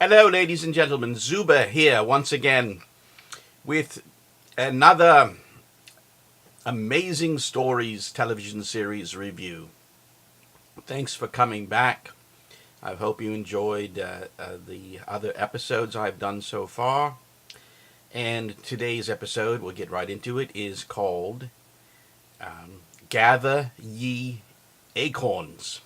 Hello, ladies and gentlemen. Zuba here once again with another Amazing Stories television series review. Thanks for coming back. I hope you enjoyed the other episodes I've done so far. And today's episode, we'll get right into it, is called Gather Ye Acorns.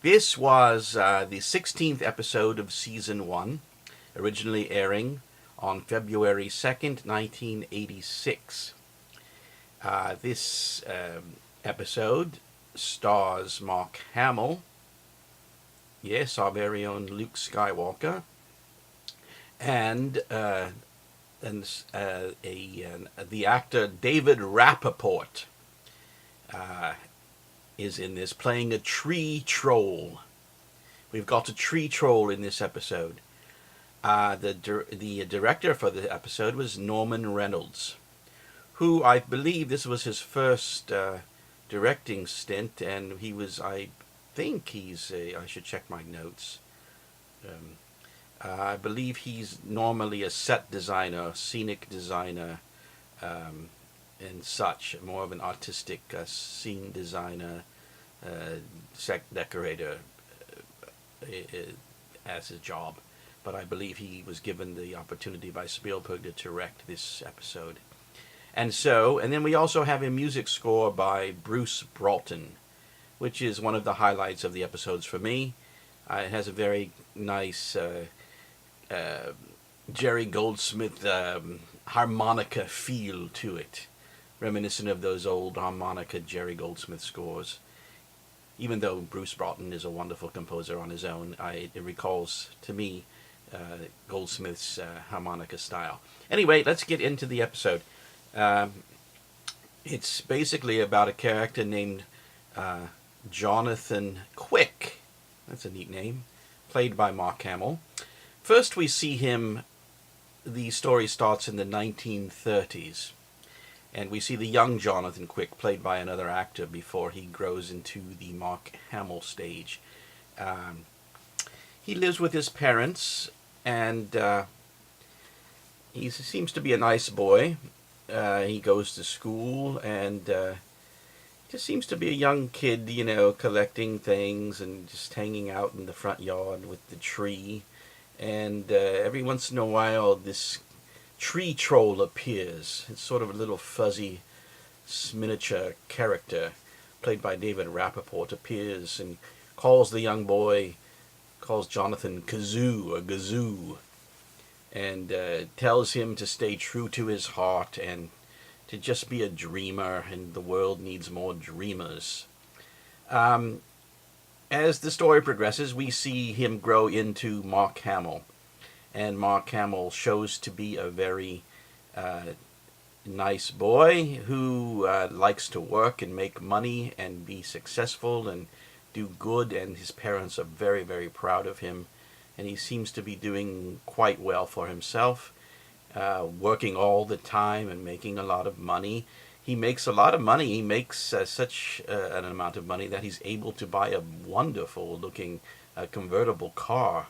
This was the 16th episode of Season 1, originally airing on February 2nd, 1986. This episode stars Mark Hamill, yes, our very own Luke Skywalker, and the actor David Rappaport is in this, playing a tree troll. We've got a tree troll in this episode. The director for the episode was Norman Reynolds, who I believe this was his first directing stint, and he was, I should check my notes. I believe he's normally a set designer, scenic designer, and such, more of an artistic scene designer, set decorator as his job. But I believe he was given the opportunity by Spielberg to direct this episode. And then we also have a music score by Bruce Broughton, which is one of the highlights of the episodes for me. It has a very nice Jerry Goldsmith harmonica feel to it, reminiscent of those old harmonica Jerry Goldsmith scores. Even though Bruce Broughton is a wonderful composer on his own, it recalls to me Goldsmith's harmonica style. Anyway, let's get into the episode. It's basically about a character named Jonathan Quick. That's a neat name. Played by Mark Hamill. First we see him, the story starts in the 1930s. And we see the young Jonathan Quick, played by another actor, before he grows into the Mark Hamill stage. He lives with his parents, and he seems to be a nice boy. He goes to school, and just seems to be a young kid, collecting things and just hanging out in the front yard with the tree. And every once in a while, this tree troll appears. It's sort of a little fuzzy miniature character, played by David Rappaport, appears and calls the young boy, calls Jonathan Kazoo or Gazoo, and tells him to stay true to his heart and to just be a dreamer, and the world needs more dreamers. As the story progresses, we see him grow into Mark Hamill. And Mark Hamill shows to be a very nice boy who likes to work and make money and be successful and do good, and his parents are very, very proud of him. And he seems to be doing quite well for himself, working all the time and making a lot of money. He makes a lot of money. He makes such an amount of money that he's able to buy a wonderful-looking convertible car,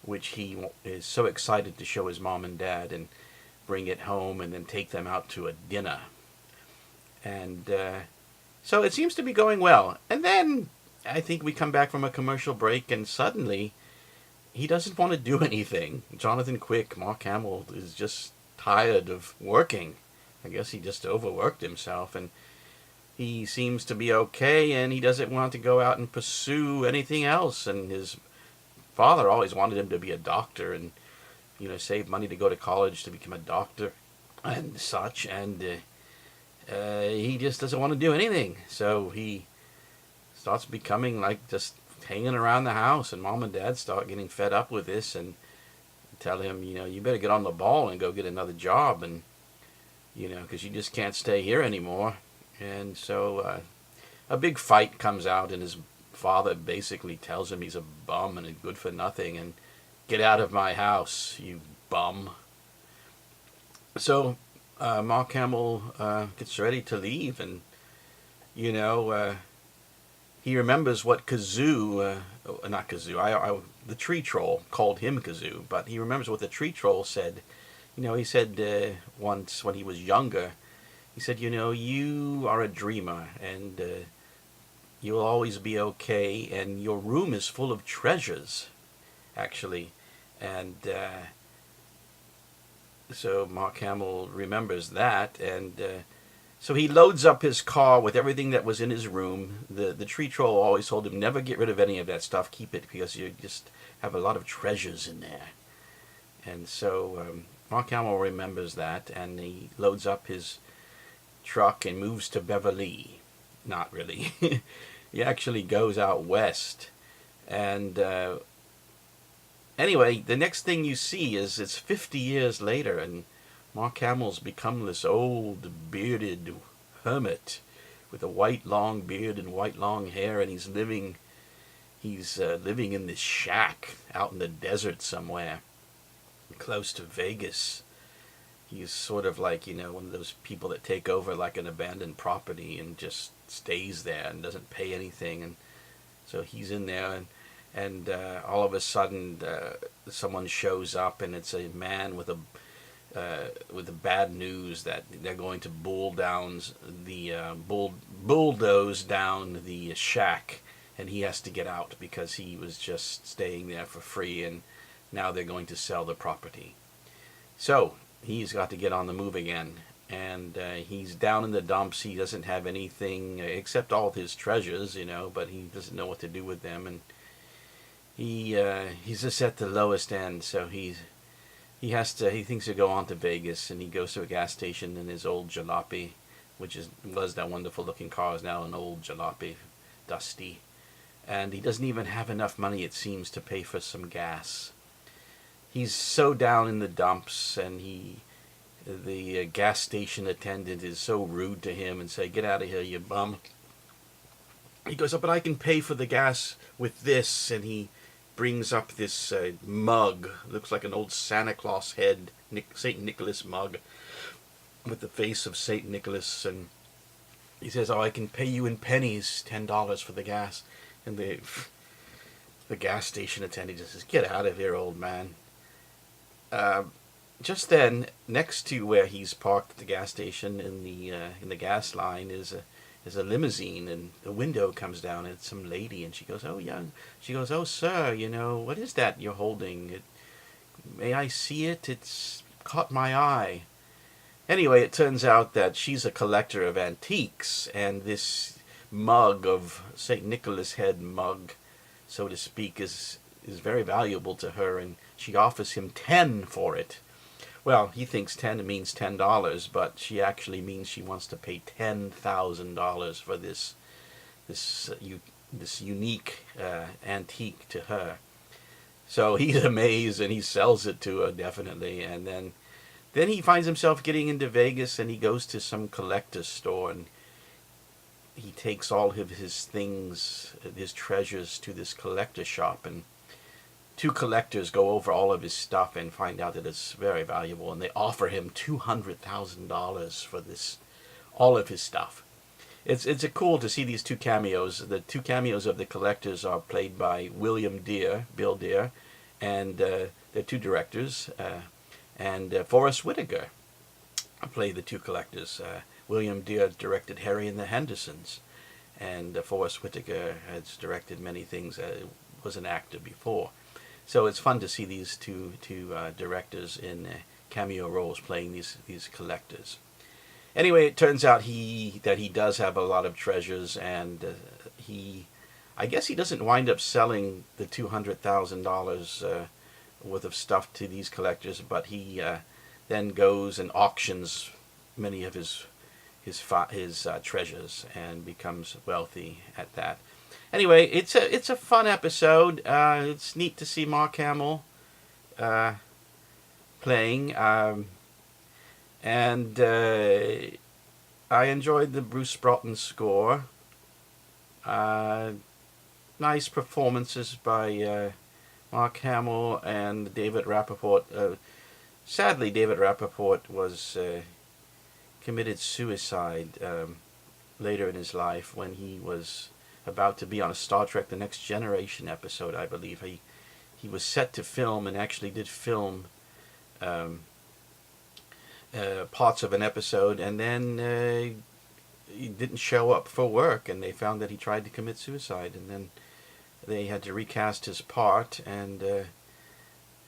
which he is so excited to show his mom and dad and bring it home and then take them out to a dinner. And so it seems to be going well. And then I think we come back from a commercial break, and suddenly he doesn't want to do anything. Jonathan Quick, Mark Hamill, is just tired of working. I guess he just overworked himself, and he seems to be okay, and he doesn't want to go out and pursue anything else. And his father always wanted him to be a doctor and, save money to go to college to become a doctor and such. And he just doesn't want to do anything. So he starts becoming like just hanging around the house, and mom and dad start getting fed up with this and tell him, you better get on the ball and go get another job, and, because you just can't stay here anymore. And so a big fight comes out, and his father basically tells him he's a bum and a good for nothing, and get out of my house, you bum. So Mark Hamill gets ready to leave, and he remembers what Kazoo, not Kazoo, the tree troll called him Kazoo, but he remembers what the tree troll said. He said once when he was younger, he said, you are a dreamer, and you'll always be okay, and your room is full of treasures, actually. And so Mark Hamill remembers that, and so he loads up his car with everything that was in his room. The tree troll always told him, never get rid of any of that stuff, keep it, because you just have a lot of treasures in there. And so Mark Hamill remembers that, and he loads up his truck and moves to Beverly. Not really. He actually goes out west. And anyway, the next thing you see is it's 50 years later, and Mark Hamill's become this old bearded hermit with a white long beard and white long hair, and he's living in this shack out in the desert somewhere close to Vegas. He's sort of like, one of those people that take over like an abandoned property and just stays there and doesn't pay anything. And so he's in there, and all of a sudden someone shows up, and it's a man with the bad news that they're going to bulldoze down the shack, and he has to get out because he was just staying there for free, and now they're going to sell the property. So he's got to get on the move again, and he's down in the dumps. He doesn't have anything except all his treasures, but he doesn't know what to do with them, and he's just at the lowest end. So he thinks he'll go on to Vegas, and he goes to a gas station in his old jalopy, which was that wonderful looking car, is now an old jalopy, dusty, and he doesn't even have enough money, it seems, to pay for some gas. He's so down in the dumps, and the gas station attendant is so rude to him and say, "Get out of here, you bum." He goes, "Oh, but I can pay for the gas with this," and he brings up this mug. Looks like an old Santa Claus head, St. Nicholas mug with the face of St. Nicholas, and he says, "Oh, I can pay you in pennies, $10 for the gas." And the gas station attendant just says, "Get out of here, old man." Just then, next to where he's parked at the gas station in the gas line is a limousine, and the window comes down, and it's some lady, and she goes, "Oh, sir, what is that you're holding? May I see it? It's caught my eye." Anyway, it turns out that she's a collector of antiques, and this mug of St. Nicholas head mug, so to speak, is very valuable to her, and she offers him 10 for it. Well, he thinks 10 means $10, but she actually means she wants to pay $10,000 for this unique antique to her. So he's amazed, and he sells it to her, definitely. And then he finds himself getting into Vegas, and he goes to some collector's store, and he takes all of his things, his treasures, to this collector shop, and two collectors go over all of his stuff and find out that it's very valuable, and they offer him $200,000 for all of his stuff. It's cool to see these two cameos. The two cameos of the collectors are played by Bill Deere, and they're two directors, and Forrest Whitaker play the two collectors. William Deere directed Harry and the Hendersons, and Forrest Whitaker has directed many things. Was an actor before. So it's fun to see these two directors in cameo roles playing these collectors. Anyway, it turns out that he does have a lot of treasures, and I guess he doesn't wind up selling the $200,000 worth of stuff to these collectors, but he then goes and auctions many of his treasures and becomes wealthy at that. Anyway, it's a fun episode. It's neat to see Mark Hamill playing, and I enjoyed the Bruce Broughton score. Nice performances by Mark Hamill and David Rappaport. Sadly, David Rappaport was committed suicide later in his life when he was about to be on a Star Trek The Next Generation episode, I believe. He was set to film and actually did film parts of an episode, and then he didn't show up for work, and they found that he tried to commit suicide, and then they had to recast his part, and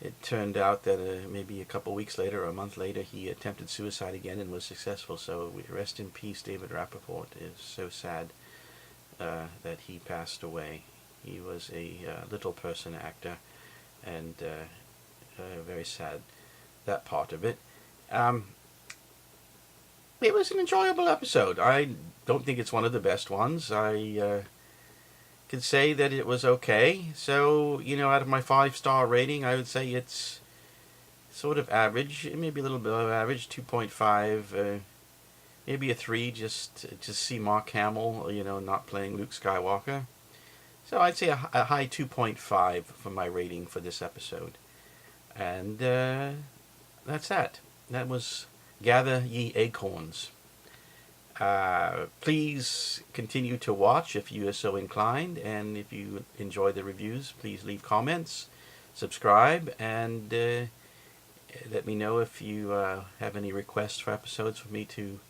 it turned out that maybe a couple weeks later or a month later he attempted suicide again and was successful. So rest in peace, David Rappaport. It's so sad that he passed away. He was a little person actor, and very sad, that part of it. It was an enjoyable episode. I don't think it's one of the best ones. I could say that it was okay. So, out of my 5-star rating, I would say it's sort of average, maybe a little bit of average, 2.5, maybe a 3, just to see Mark Hamill, not playing Luke Skywalker. So I'd say a high 2.5 for my rating for this episode. And that's that. That was Gather Ye Acorns. Please continue to watch if you are so inclined, and if you enjoy the reviews, please leave comments, subscribe, and let me know if you have any requests for episodes for me to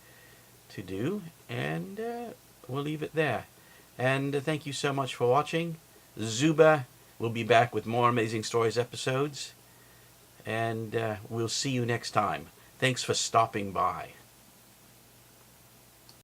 do, and we'll leave it there. And thank you so much for watching. Zuba will be back with more Amazing Stories episodes, and we'll see you next time. Thanks for stopping by.